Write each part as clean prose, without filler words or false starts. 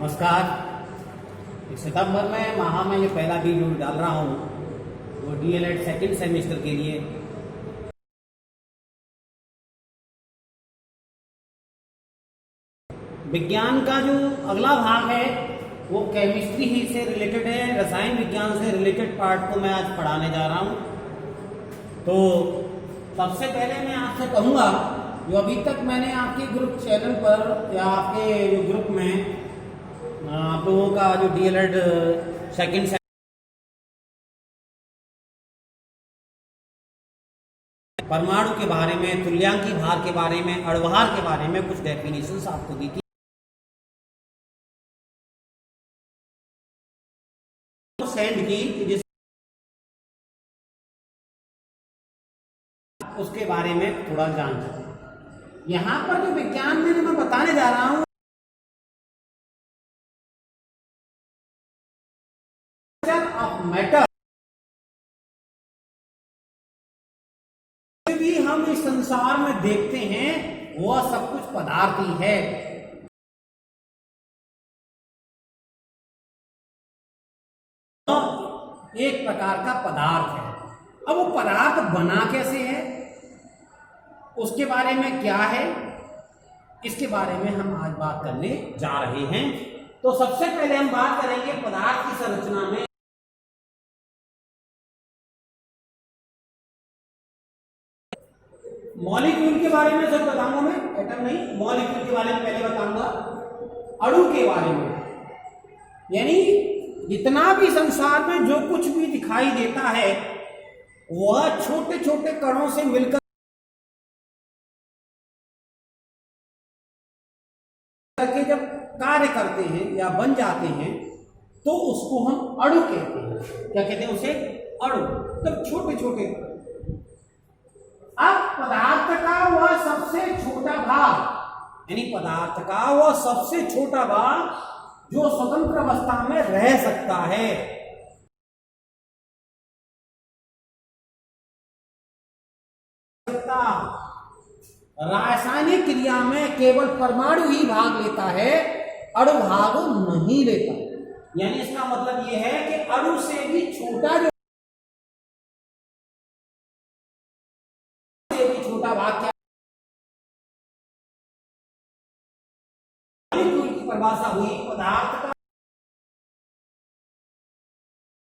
नमस्कार। सितंबर में माह में ये पहला वीडियो डाल रहा हूँ, वो डीएलएड सेकंड सेमेस्टर के लिए। विज्ञान का जो अगला भाग है वो केमिस्ट्री ही से रिलेटेड है, रसायन विज्ञान से रिलेटेड पार्ट को मैं आज पढ़ाने जा रहा हूँ। तो सबसे पहले मैं आपसे कहूँगा, जो अभी तक मैंने आपके ग्रुप चैनल पर या आपके जो ग्रुप में आप लोगों का जो डीएलएड सेकंड परमाणु के बारे में, तुल्यांकी भार के बारे में, अणुभार के बारे में कुछ डेफिनेशंस आपको दी थी, सेंड की, जिस उसके बारे में थोड़ा जान सकें। यहां पर जो विज्ञान में मैं बताने जा रहा हूं, ऑफ मैटर, भी हम इस संसार में देखते हैं वह सब कुछ पदार्थ ही है। एक प्रकार का पदार्थ है। अब वो पदार्थ बना कैसे है, उसके बारे में क्या है, इसके बारे में हम आज बात करने जा रहे हैं। तो सबसे पहले हम बात करेंगे पदार्थ की संरचना में। मॉलिक्यूल के बारे में सब बताऊंगा मैं, एटम नहीं, मॉलिक्यूल के बारे में पहले बताऊंगा, अणु के बारे में। यानी जितना भी संसार में जो कुछ भी दिखाई देता है वह छोटे छोटे कणों से मिलकर के जब कार्य करते हैं या बन जाते हैं तो उसको हम अणु कहते हैं। क्या कहते हैं उसे? अणु। तो छोटे छोटे। अब पदार्थ का वह सबसे छोटा भाग, यानी पदार्थ का वह सबसे छोटा भाग जो स्वतंत्र अवस्था में रह सकता है, रासायनिक क्रिया में केवल परमाणु ही भाग लेता है, अणु भाग नहीं लेता। यानी इसका मतलब यह है कि अणु से भी छोटा जो भाग क्या, की परिभाषा हुई पदार्थ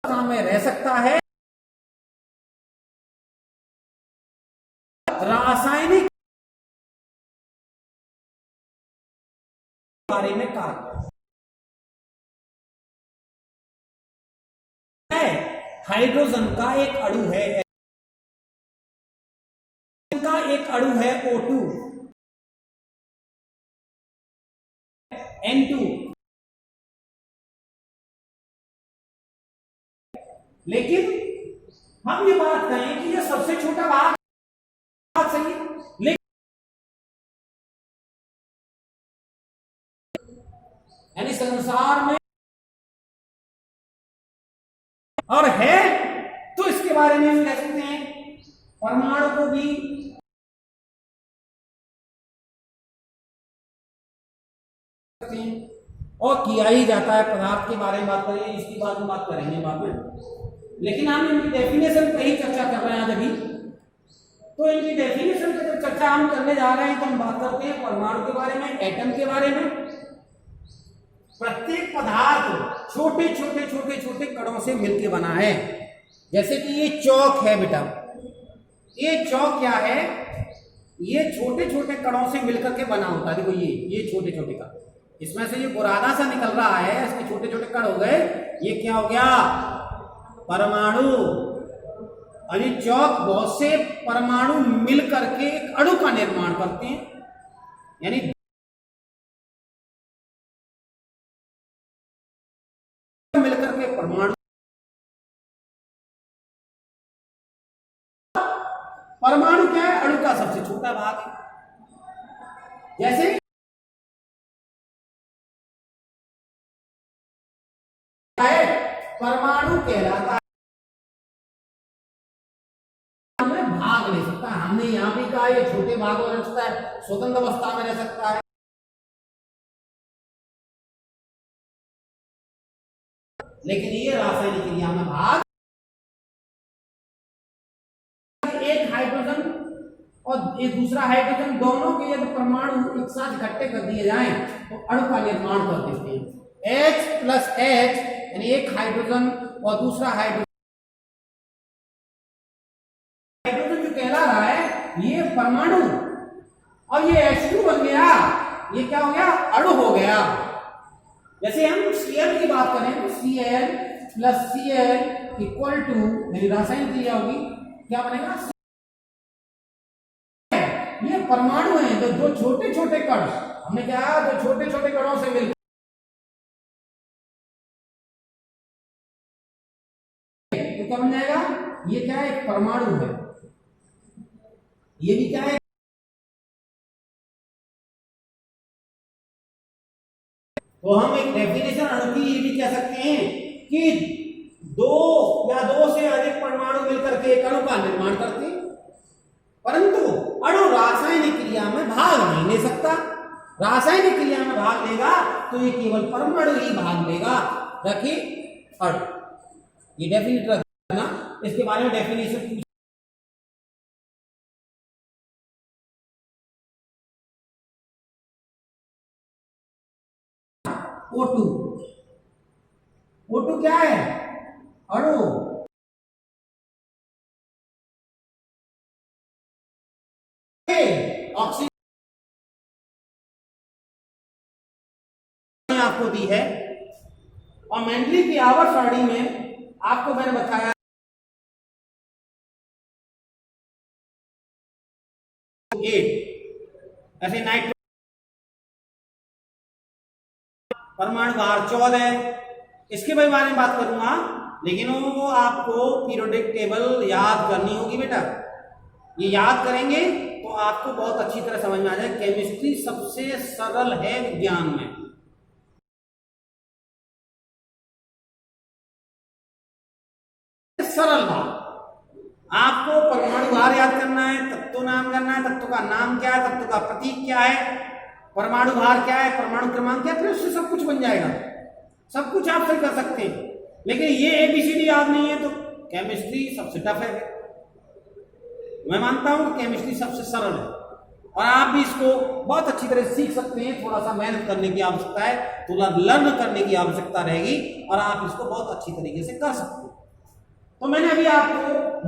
का में रह सकता है, रासायनिक बारे में कार्य हाइड्रोजन का एक अणु है, का एक अणु है O2, N2। लेकिन हम ये बात कहें कि ये सबसे छोटा भाग सही, लेकिन यानी संसार में और है, तो इसके बारे में कह सकते हैं परमाणु को भी और किया ही जाता है। पदार्थ के बारे में बात करें, इसकी बात में बात करेंगे बाद में, लेकिन हम इनकी डेफिनेशन पे ही चर्चा कर रहे हैं आज अभी। तो इनकी डेफिनेशन पे जब चर्चा हम करने जा रहे हैं तो हम बात करते हैं परमाणु के बारे में, एटम के बारे में। प्रत्येक पदार्थ छोटे छोटे छोटे छोटे कणों से मिलकर बना है। जैसे कि ये चौक है बेटा, ये चौक क्या है, ये छोटे छोटे कणों से मिलकर के बना होता है। देखो ये छोटे छोटे का, इसमें से ये बुरादा सा निकल रहा है, इसके छोटे छोटे कण हो गए, ये क्या हो गया? परमाणु। और ये चौक बहुत से परमाणु मिलकर के एक अणु का निर्माण करते हैं। यानी मिलकर के परमाणु, परमाणु क्या है? अणु का सबसे छोटा भाग है। जैसे परमाणु कहलाता है, भाग ले सकता है। हमने यहां भी कहा ये छोटे भागों में रह सकता है, स्वतंत्र अवस्था में रह सकता है। लेकिन ये रासायनिक क्रिया में भाग, एक हाइड्रोजन और एक दूसरा हाइड्रोजन दोनों के यदि परमाणु एक साथ इकट्ठे कर दिए जाएं तो अणु का निर्माण कर देते हैं। H प्लस H यानी एक हाइड्रोजन और दूसरा हाइड्रोजन जो कहला रहा है ये परमाणु, और ये H2 बन गया, ये क्या हो गया, अणु हो गया। जैसे हम Cl की बात करें तो Cl plus Cl equal to, यानी रासायनिक क्रिया होगी, क्या बनेगा, ये परमाणु है जो दो छोटे छोटे कण, हमने क्या जो छोटे छोटे कणों से मिलकर तो क्या बन जाएगा, ये क्या है, एक परमाणु है, ये भी क्या है, तो हम एक डेफिनेशन अणु की ये भी कह सकते हैं कि दो या दो से अधिक परमाणु मिलकर के एक अणु का निर्माण करते हैं, परंतु अणु रासायनिक क्रिया में भाग नहीं ले सकता। रासायनिक क्रिया में भाग लेगा तो ये केवल परमाणु ही भाग लेगा। रखिए अणु, ये डेफिनेट रखना, इसके बारे में डेफिनेशन O2, O2 क्या है, अणु, ऑक्सीजन आपको दी है, और मेंडली की आवर्त सारणी में आपको मैंने बताया ऐसे नाइट्रोजन परमाणु भार 14 है, इसके बारे में बात करूंगा, लेकिन वो आपको पीरियोडिक टेबल याद करनी होगी बेटा। ये याद करेंगे तो आपको बहुत अच्छी तरह समझ में आ जाए। केमिस्ट्री सबसे सरल है विज्ञान में। सरल भाग, आपको परमाणु भार याद करना है, तत्व नाम करना है, तत्व का नाम क्या है, तत्व का प्रतीक क्या है, परमाणु भार क्या है, परमाणु क्रमांक क्या है, फिर उससे सब कुछ बन जाएगा। सब कुछ आप फिर कर सकते हैं, लेकिन ये ABCD याद नहीं है तो केमिस्ट्री सबसे टफ है। मैं मानता हूं कि केमिस्ट्री सबसे सरल है, और आप भी इसको बहुत अच्छी तरह सीख सकते हैं। थोड़ा सा मेहनत करने की आवश्यकता है, थोड़ा लर्न करने की आवश्यकता रहेगी, और आप इसको बहुत अच्छी तरीके से कर सकते हैं। तो मैंने अभी आपको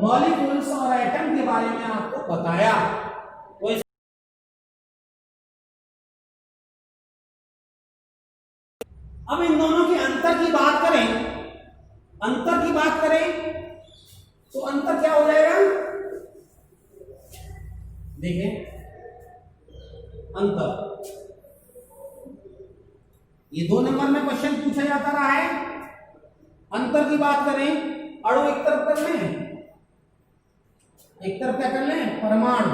मॉलिक्यूल्स और एटम के बारे में आपको बताया। तो अब इन दोनों के अंतर की बात करें, अंतर की बात करें तो अंतर क्या हो जाएगा, देखें अंतर, ये 2 नंबर में क्वेश्चन पूछा जाता रहा है। अंतर की बात करें, अणु एक तरफ कर लें, एक तरफ क्या कर लें, परमाणु।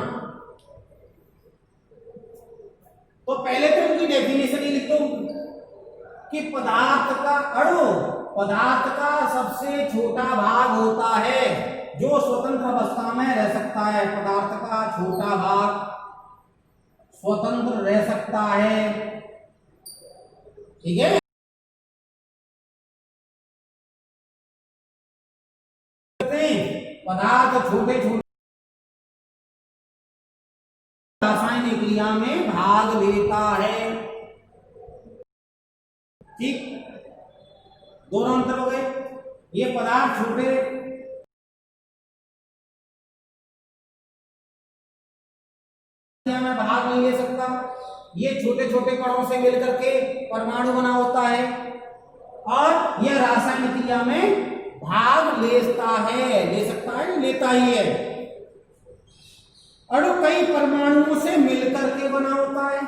तो पहले तो उनकी डेफिनेशन ही लिख दो कि पदार्थ का अणु पदार्थ का सबसे छोटा भाग होता है जो स्वतंत्र अवस्था में रह सकता है। पदार्थ का छोटा भाग स्वतंत्र रह सकता है, ठीक है। पदार्थ छोटे छोटे रासायनिक क्रिया में भाग लेता है, ठीक। दोनों अंतर हो गए। ये पदार्थ छोटे में भाग नहीं ले सकता, ये छोटे छोटे कणों से मिलकर के परमाणु बना होता है, और यह रासायनिक क्रिया में भाग लेता है, ले सकता है, लेता ही है। अणु कई परमाणुओं से मिलकर के बना होता है।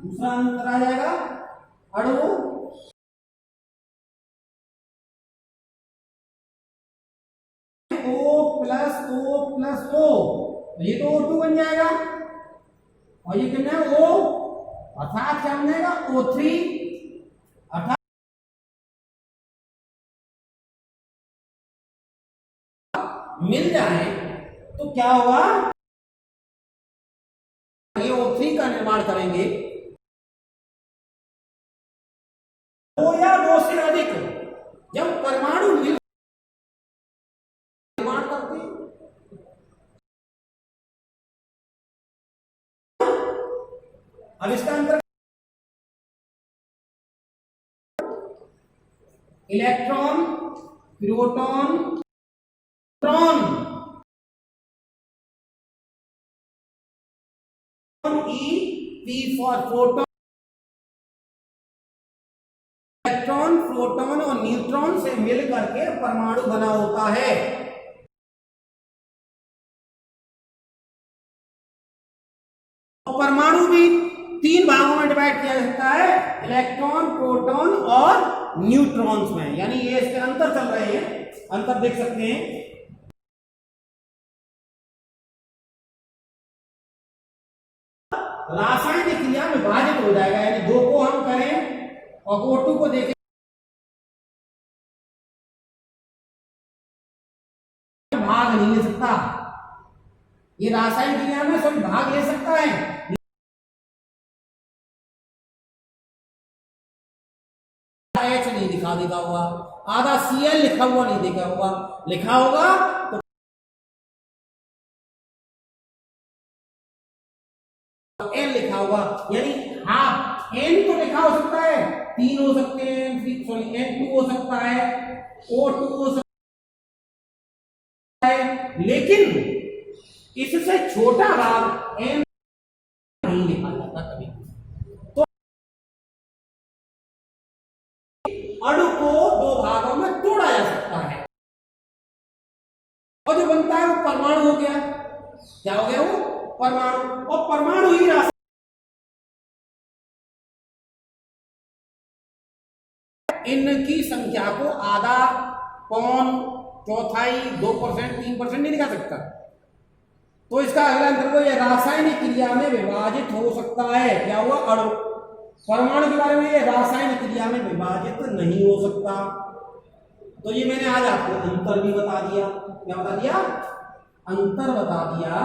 दूसरा अंतर आ जाएगा, अणु O plus O plus O, ये तो O2 बन जाएगा, और ये कितना है O, अर्थात क्या बन जाएगा O3, अर्थात मिल जाए तो क्या होगा, ये O3 का निर्माण करेंगे। 2 या 2 से अधिक जब अब इसका अंतर, electron, proton, neutron, E, P for proton, electron, proton और न्यूट्रॉन से मिल करके परमाणु बना होता है। परमाणु भी 3 भागों में डिवाइड किया जा सकता है, इलेक्ट्रॉन, प्रोटॉन और न्यूट्रॉन्स में। यानी ये इसके अंतर चल रहे हैं, अंतर देख सकते हैं। रासायनिक क्रिया में विभाजित हो जाएगा, यानी 2 को हम करें और O2 को देखें, भाग नहीं ले सकता। ये रासायनिक क्रिया में सब भाग ले सकता है, H नहीं दिखा देगा हुआ, आधा Cl लिखा हुआ नहीं देखा हुआ, लिखा होगा तो N लिखा हुआ, यानी हाफ N तो लिखा हो सकता है, 3 हो सकते हैं, सॉरी N2 हो सकता है, O2 हो सकता है, लेकिन इससे छोटा भाग N नहीं लिखा जाता कभी। तो अणु को 2 भागों में तोड़ा जा सकता है और जो बनता है वो परमाणु हो गया। क्या हो गया वो? परमाणु। और परमाणु ही इनकी संख्या को आधा, पौन, चौथाई, 2%, 3% नहीं दिखा सकता। तो इसका अगला अंतर को, यह रासायनिक क्रिया में विभाजित हो सकता है। क्या हुआ? अणु। परमाणु के बारे में, ये रासायनिक क्रिया में विभाजित नहीं हो सकता। तो ये मैंने आज आपको अंतर भी बता दिया। क्या बता दिया? अंतर बता दिया।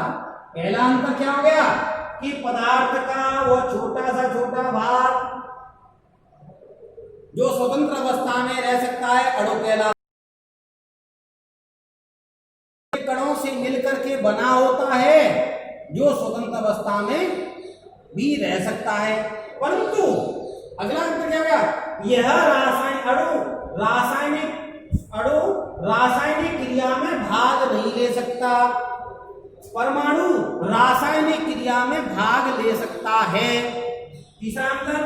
पहला अंतर क्या हो गया कि पदार्थ का वो छोटा सा छोटा भाग जो स्वतंत्र अवस्था में रह सकता है, अणु कहलाता है। कणों से मिलकर के बना होता है, जो स्वतंत्र अवस्था में भी रह सकता है। परंतु अगला अंतर क्या हो गया? यह रासायनिक क्रिया में भाग नहीं ले सकता। परमाणु रासायनिक क्रिया में भाग ले सकता है। तीसरा अंतर,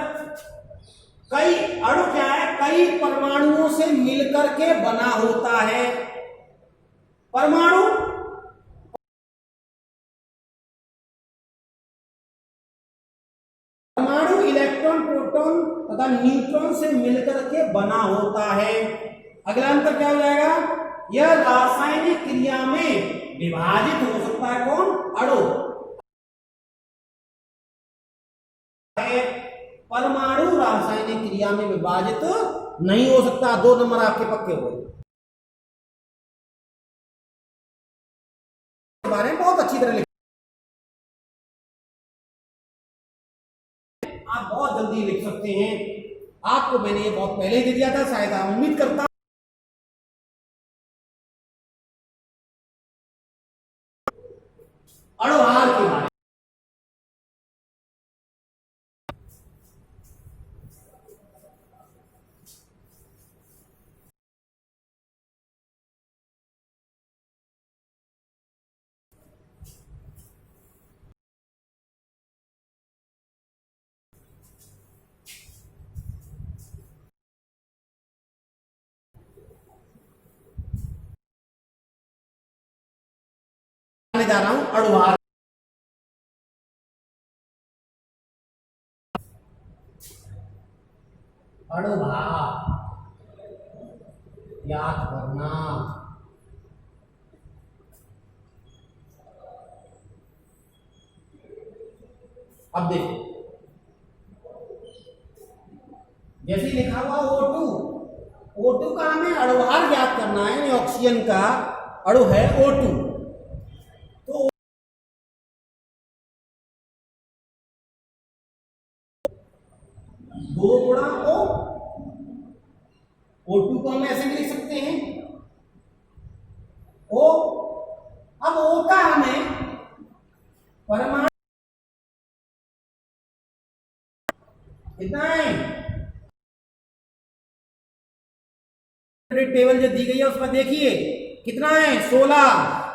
कई अणु क्या है? कई परमाणुओं से मिलकर के बना होता है। परमाणु इलेक्ट्रॉन, प्रोटॉन तथा न्यूट्रॉन से मिलकर के बना होता है। अगला अंतर क्या हो जाएगा? यह रासायनिक क्रिया में विभाजित हो सकता है। कौन? अणु। परमाणु रासायनिक क्रिया में विभाजित नहीं हो सकता। 2 नंबर आपके पक्के हुए। बारे में बहुत अच्छी तरह लिख, आप बहुत जल्दी लिख सकते हैं। आपको मैंने ये बहुत पहले ही दे दिया था, शायद आप उम्मीद करता अणुभार के बारे में। जा रहा हूं अणुभार। अणुभार याद करना। अब देखो, जैसे लिखा हुआ O2, O2 का हमें अणुभार ज्ञात करना है। ऑक्सीजन का अणु है O2, तो 2 गुणा O। O2 को हम ऐसे भी लिख सकते हैं O। अब O का हमें परमाणु कितना है? टेबल जो दी गई है उसमें देखिए कितना है, 16।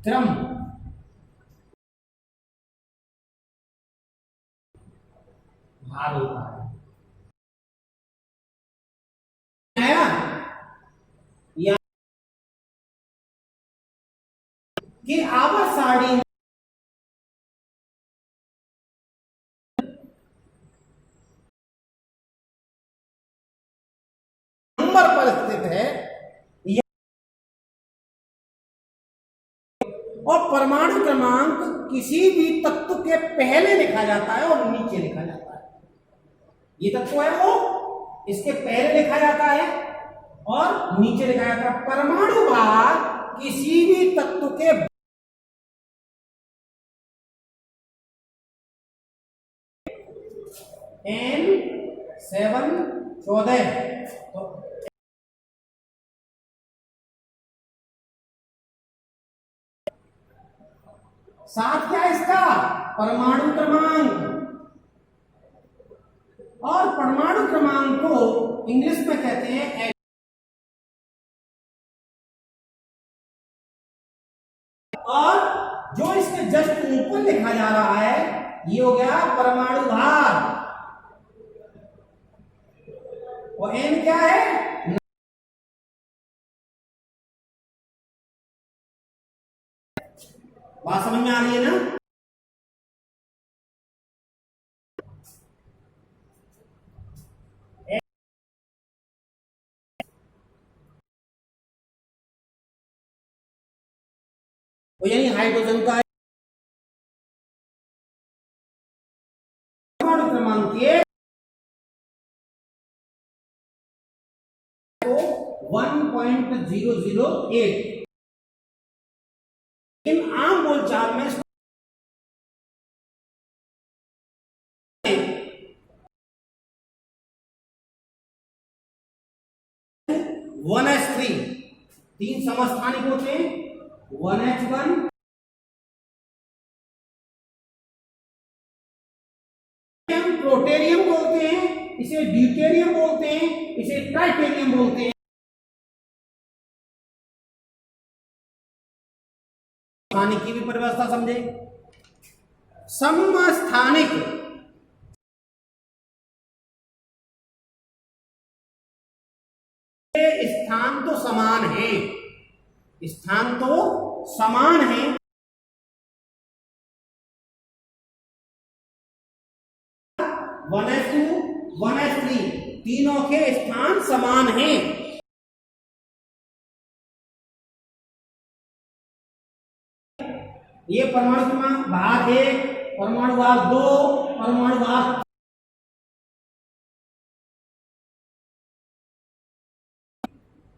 क्रम भार होता है या कि आवर सारणी नंबर पर स्थित है और परमाणु क्रमांक किसी भी तत्व के पहले लिखा जाता है और नीचे लिखा जाता है। ये तत्व है वो, इसके पहले लिखा जाता है और नीचे लिखा जाता है। परमाणु भार किसी भी तत्व के N7 14 तो साथ क्या है इसका, परमाणु क्रमांक। और परमाणु क्रमांक को इंग्लिश में कहते हैं और जो इसके जस्ट ऊपर लिखा जा रहा है ये हो गया परमाणु भार। और N क्या है, बात समझ में आ रही है ना? तो यानी हाइड्रोजन का परमाणु क्रमांक के 1.008 इन आम बोलचाल में 1s3 तीन समस्थानिक होते हैं, 1h1 प्रोटेरियम बोलते हैं, इसे ड्यूटेरियम बोलते हैं, इसे ट्राइटेरियम बोलते हैं। समस्थानिक की भी परिभाषा समझे। समस्थानिक स्थान तो समान है, स्थान तो समान है, 1s2 1s3 तीनों के स्थान समान हैं। ये परमाणु क्रमांक भाग 1, परमाणु भाग 2, परमाणु भाग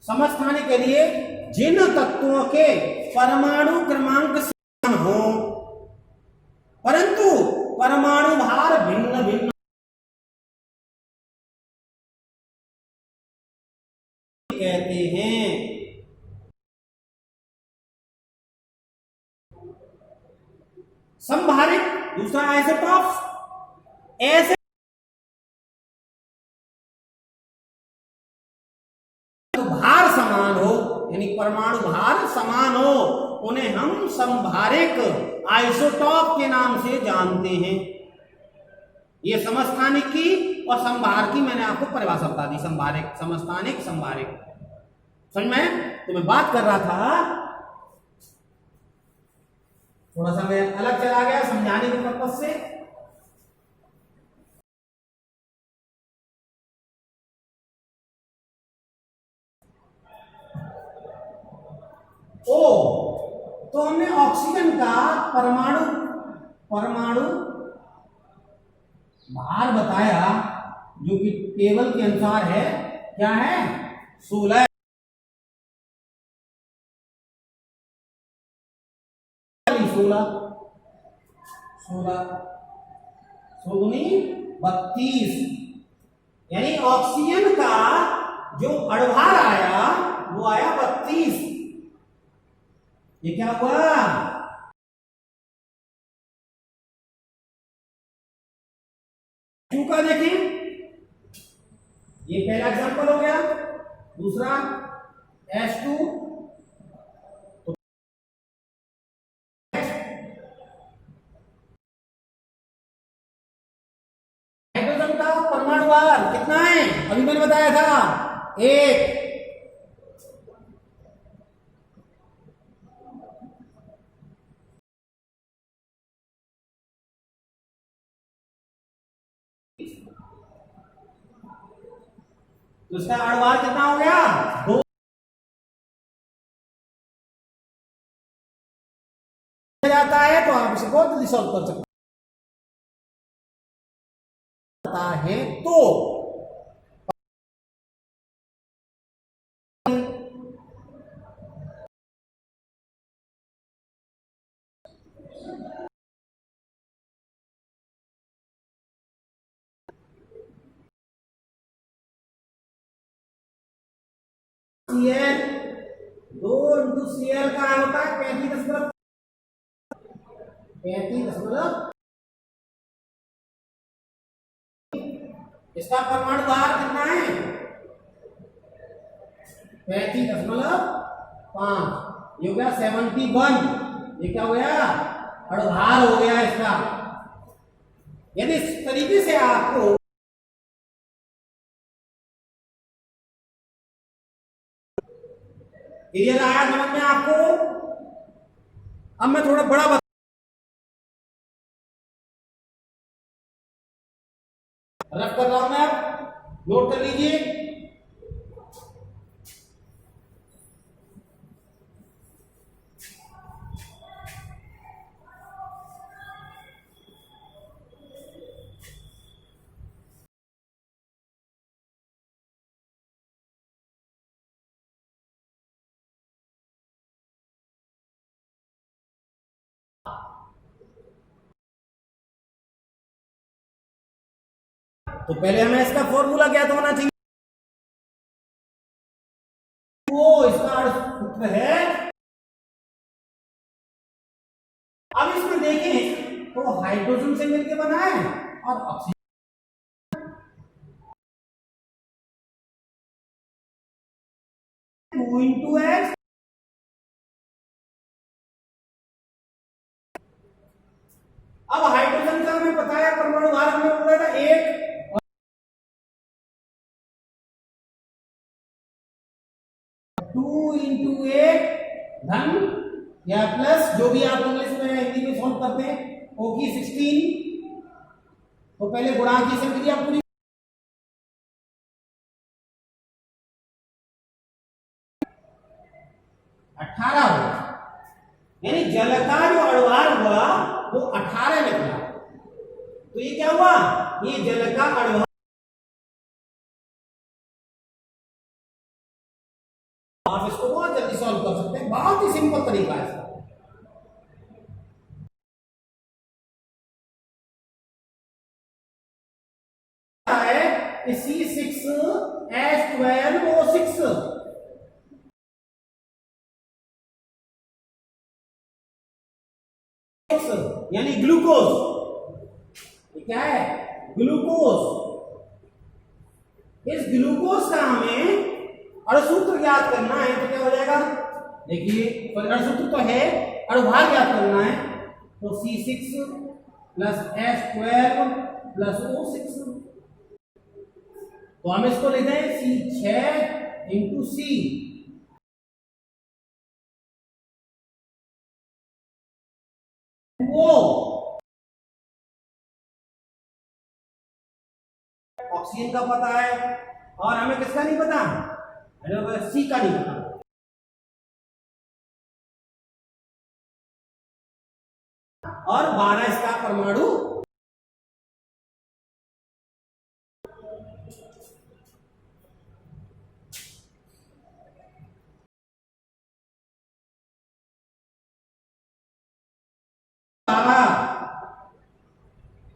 समस्थानिक के लिए जिन तत्वों के परमाणु क्रमांक समान हो परंतु परमाणु भार भिन्न भिन्न कहते हैं। संभारित दूसरा आइसोटॉप्स, ऐसे तो भार समान हो यानी परमाणु भार समान हो उन्हें हम संभारिक आइसोटॉप के नाम से जानते हैं। ये समस्थानिक की और संभार की मैंने आपको परिभाषा बता दी, संभारिक, समस्थानिक, संभारिक। समझ में? तो मैं बात कर रहा था, थोड़ा सा मैं अलग चला गया समझाने के पर्पज से। ओ तो हमने ऑक्सीजन का परमाणु भार बताया जो कि टेबल के अनुसार है, क्या है, 16 32 यानी ऑक्सीजन का जो अड़भार आया वो आया 32। ये क्या हुआ? का देखें, ये पहला एग्जांपल हो गया। दूसरा H2 तो हाइड्रोजन का परमाणु भार कितना है? अभी मैंने बताया था 1। तो इसका अणुभार कितना हो गया? 2 जाता है। तो आप इसे बहुत जल्दी सॉल्व कर सकते है। तो Cl 2 इंटू Cl का होता है 35.35। इसका परमाणु भार कितना है? 35.5। ये हो गया 71। ये क्या हो गया? अणुभार हो गया इसका। यदि इस तरीके से आपको क्लियर आया समझ में आपको? अब मैं थोड़ा बड़ा रफ कर रहा हूं, मैं नोट कर लीजिए। तो पहले हमें इसका फॉर्मूला क्या होना चाहिए? वो इसका सूत्र है। अब इसमें देखें तो हाइड्रोजन से मिलकर बना है और ऑक्सीजन 2 इंटू H। अब हाइड्रोजन का हमें पता है परमाणु भार हमने बोला था 1। 2 इंटू 1 धन या प्लस, जो भी आप इंग्लिश में हिंदी में सॉल्व करते हैं, O की 16। तो पहले गुणांक की संक्रिया पूरी 18 हो, यानी जल का जो अणुभार हुआ वो 18 निकला। तो ये क्या हुआ? ये जल का अणुभार। आप इसको बहुत जल्दी सॉल्व कर सकते हैं, बहुत ही सिंपल तरीका है। C6H12O6 यानी ग्लूकोज। ये क्या है? ग्लूकोज। इस ग्लूकोज का हमें अणुसूत्र ज्ञात करना है। तो क्या हो जाएगा? देखिए अणुसूत्र तो है, अणुभार ज्ञात करना है। तो C6 plus H12 plus O6। तो हम इसको लेते हैं C6 इंटू C। वो ऑक्सीजन का पता है और हमें किसका नहीं पता? C का नहीं पता। और 12 इसका परमाणु।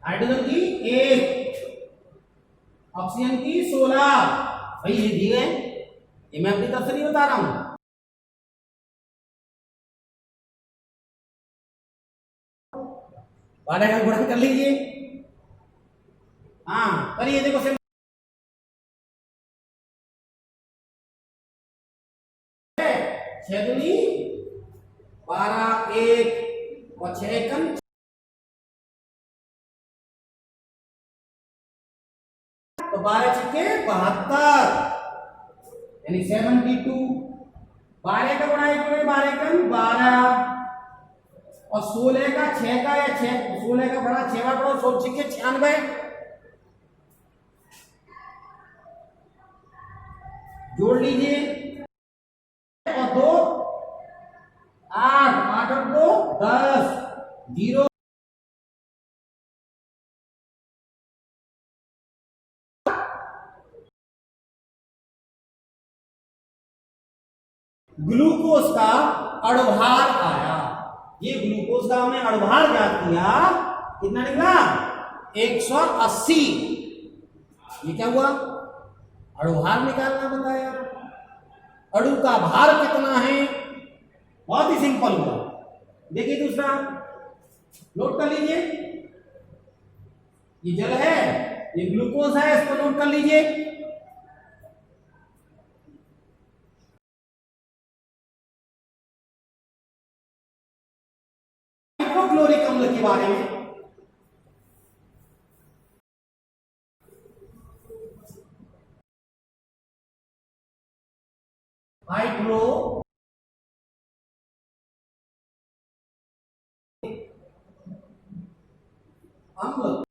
हाइड्रोजन की 1, ऑक्सीजन की 16। भाई ये दिए गए ये मैं अपनी तरफ से नहीं बता रहा हूं। बारह का गुणन कर लीजिए। हाँ करिए, देखो से 6 दूनी 12, 1 और 6 एकम, तो 12 छक्के 72, यानी 72। 12 का गुणा 1 में 12 एकम 12 और 16 का 6 का या 16 का बड़ा 6 बड़ा 16 छक्के 96, जोड़ लीजिए और 2 8, 8 और 2 10, 0 ग्लूकोज का अणुभार आया। ये ग्लूकोज का हमने अणुभार ज्ञात किया, कितना निकला 180। ये क्या हुआ, अणुभार निकालना बताया। अणु का भार कितना है, बहुत ही सिंपल हुआ। देखिए दूसरा नोट कर लीजिए, ये जल है, ये ग्लूकोज है, इसको नोट कर लीजिए। हाइड्रोक्लोरिक अम्ल के बारे में हाइड्रो अम्ल,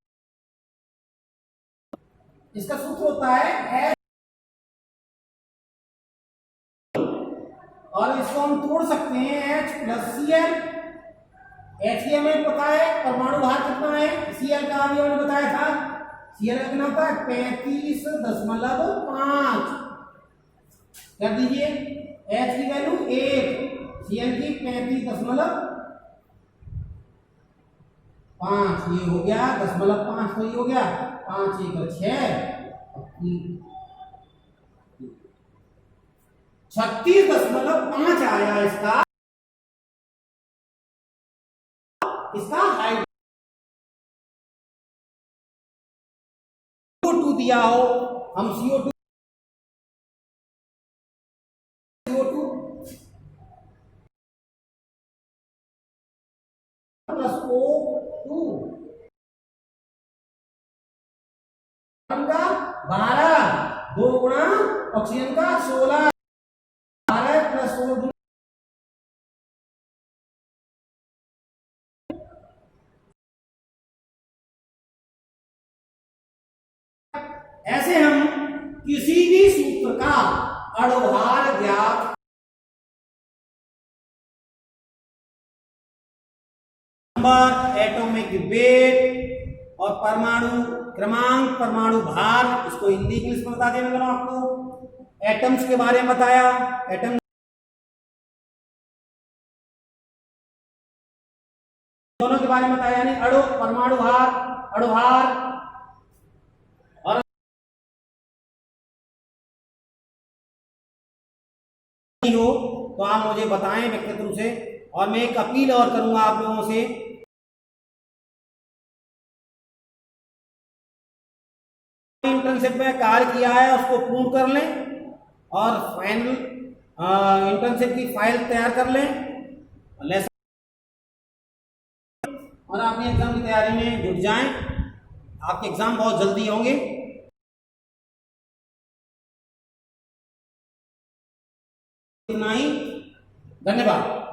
इसका सूत्र होता है और इसको हम तोड़ सकते हैं H+Cl। H की हमें पता है परमाणु भार कितना है, Cl का भी हमने बताया था, Cl का कितना होता है 35.5। कर दीजिए, H की वैल्यू 1, Cl की 35.5, ये हो गया 0.5, तो ये हो गया 5 1 6, 36.5 आया इसका CO2 दिया हो, हम CO2 प्लस O2 का 12, 2 गुणा ऑक्सीजन का 16, 12 प्लस O2 ऐसे हम किसी भी सूत्र का अणुभार ज्ञात नंबर, एटॉमिक वेट और परमाणु क्रमांक, परमाणु भार, इसको हिंदी इंग्लिश में बता दिया मैंने आपको। एटम्स के बारे में बताया, एटम दोनों के बारे में बताया, यानी अणु, परमाणु भार, अणुभार। और हो तो आप मुझे बताएं व्यक्तिगत रूप से, और मैं एक अपील और करूंगा आप लोगों से, इंटर्नशिप में कार्य किया है उसको पूर्ण कर लें और फाइनल इंटर्नशिप की फाइल तैयार कर लें और अपने एग्जाम की तैयारी में जुट जाएं। आपके एग्जाम बहुत जल्दी होंगे। इतना ही, धन्यवाद।